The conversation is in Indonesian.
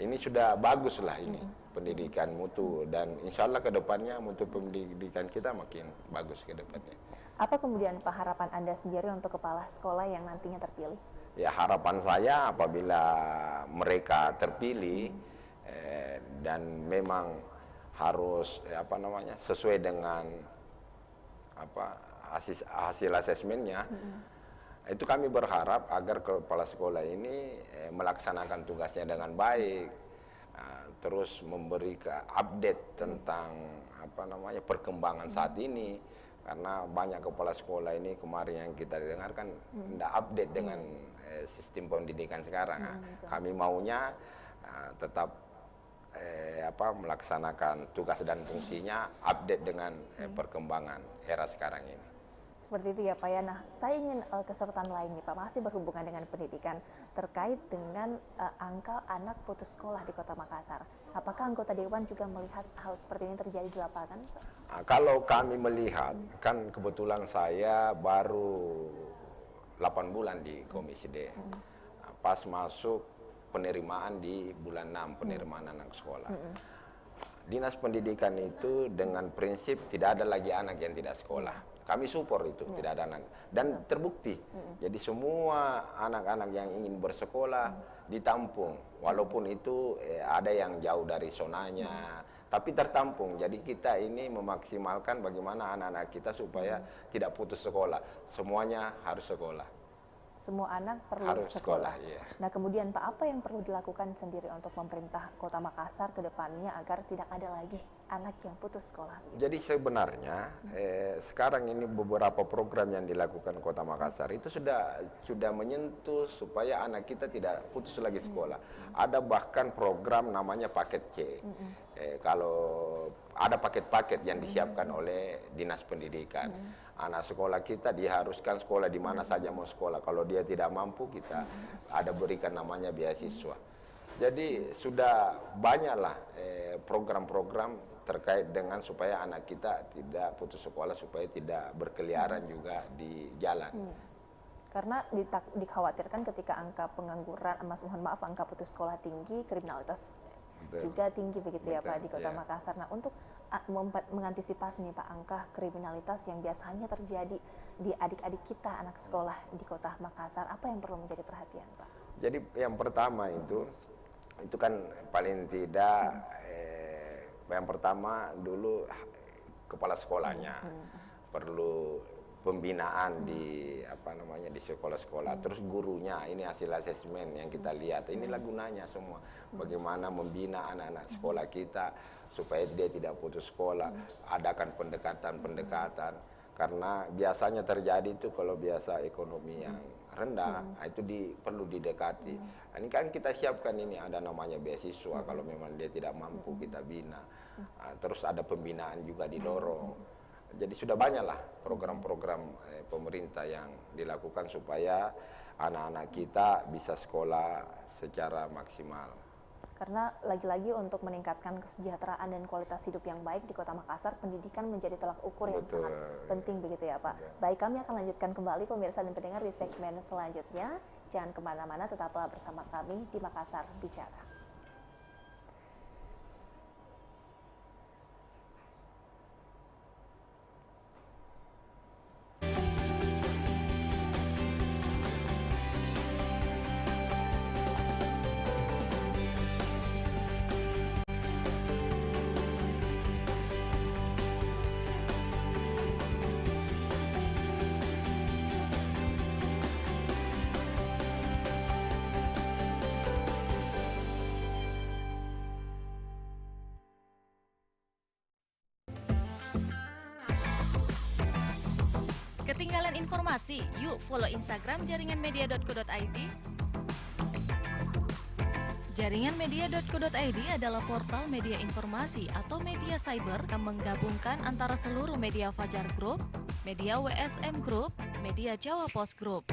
ini sudah bagus lah ini pendidikan mutu, dan insya Allah ke depannya mutu pendidikan kita makin bagus ke depannya. Apa kemudian Pak harapan Anda sendiri untuk kepala sekolah yang nantinya terpilih? Ya, harapan saya apabila mereka terpilih dan memang harus sesuai dengan hasil asesmennya, itu kami berharap agar kepala sekolah ini melaksanakan tugasnya dengan baik, terus memberikan update tentang perkembangan saat ini, karena banyak kepala sekolah ini kemarin yang kita dengarkan tidak update dengan sistem pendidikan sekarang. Kami maunya tetap melaksanakan tugas dan fungsinya update dengan perkembangan era sekarang ini. Seperti itu ya Pak ya. Nah, saya ingin kesorotan lain nih Pak, masih berhubungan dengan pendidikan, terkait dengan angka anak putus sekolah di Kota Makassar. Apakah anggota Dewan juga melihat hal seperti ini terjadi di lapangan, Pak? Kalau kami melihat, kan kebetulan saya baru 8 bulan di Komisi D. Pas masuk penerimaan di bulan 6, penerimaan anak sekolah. Dinas pendidikan itu dengan prinsip tidak ada lagi anak yang tidak sekolah. Kami support itu, tidak ada anak. Dan terbukti, jadi semua anak-anak yang ingin bersekolah ditampung. Walaupun itu ada yang jauh dari zonanya, tapi tertampung. Jadi kita ini memaksimalkan bagaimana anak-anak kita supaya tidak putus sekolah. Semuanya harus sekolah. Semua anak perlu harus sekolah. Iya. Nah kemudian Pak, apa yang perlu dilakukan sendiri untuk pemerintah Kota Makassar ke depannya agar tidak ada lagi anak yang putus sekolah? Jadi sebenarnya sekarang ini beberapa program yang dilakukan Kota Makassar itu sudah menyentuh supaya anak kita tidak putus lagi sekolah. Ada bahkan program namanya paket C. Kalau ada paket-paket yang disiapkan oleh Dinas Pendidikan. Anak sekolah kita diharuskan sekolah di mana saja mau sekolah. Kalau dia tidak mampu, kita ada berikan namanya beasiswa. Jadi sudah banyaklah program-program terkait dengan supaya anak kita tidak putus sekolah, supaya tidak berkeliaran juga di jalan. Karena dikhawatirkan ketika angka pengangguran, angka putus sekolah tinggi, kriminalitas juga tinggi begitu ya Pak di Kota Makassar. Nah untuk mengantisipasi nih Pak angka kriminalitas yang biasanya terjadi di adik-adik kita anak sekolah di Kota Makassar, apa yang perlu menjadi perhatian Pak? Jadi yang pertama itu kan paling tidak yang pertama dulu kepala sekolahnya perlu pembinaan di di sekolah-sekolah, terus gurunya, ini hasil asesmen yang kita lihat, inilah gunanya semua, bagaimana membina anak-anak sekolah kita supaya dia tidak putus sekolah, adakan pendekatan-pendekatan, karena biasanya terjadi itu kalau biasa ekonomi yang rendah, itu perlu didekati. Ini kan kita siapkan, ini ada namanya beasiswa, kalau memang dia tidak mampu kita bina, terus ada pembinaan juga didorong. Jadi sudah banyaklah program-program pemerintah yang dilakukan supaya anak-anak kita bisa sekolah secara maksimal. Karena lagi-lagi untuk meningkatkan kesejahteraan dan kualitas hidup yang baik di Kota Makassar, pendidikan menjadi tolak ukur yang sangat penting begitu ya Pak. Baik, kami akan lanjutkan kembali pemirsa dan pendengar di segmen selanjutnya. Jangan kemana-mana, tetaplah bersama kami di Makassar Bicara. Ketinggalan informasi? Yuk follow Instagram jaringanmedia.co.id. Jaringanmedia.co.id adalah portal media informasi atau media cyber yang menggabungkan antara seluruh media Fajar Group, media WSM Group, media Jawa Post Group.